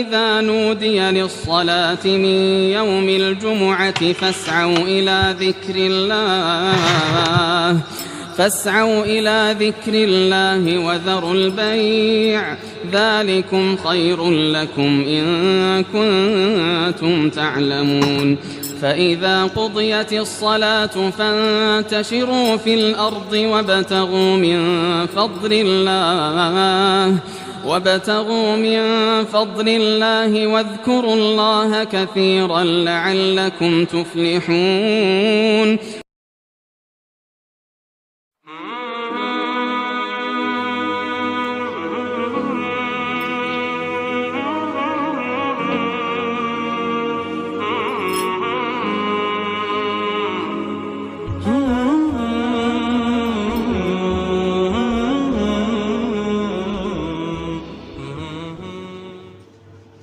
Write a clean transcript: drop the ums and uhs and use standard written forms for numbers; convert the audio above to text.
إذا نودي للصلاة من يوم الجمعة فاسعوا إلى ذكر الله وذروا البيع ذلكم خير لكم إن كنتم تعلمون. فإذا قضيت الصلاة فانتشروا في الأرض وابتغوا من فضل الله واذكروا الله كثيرا لعلكم تفلحون.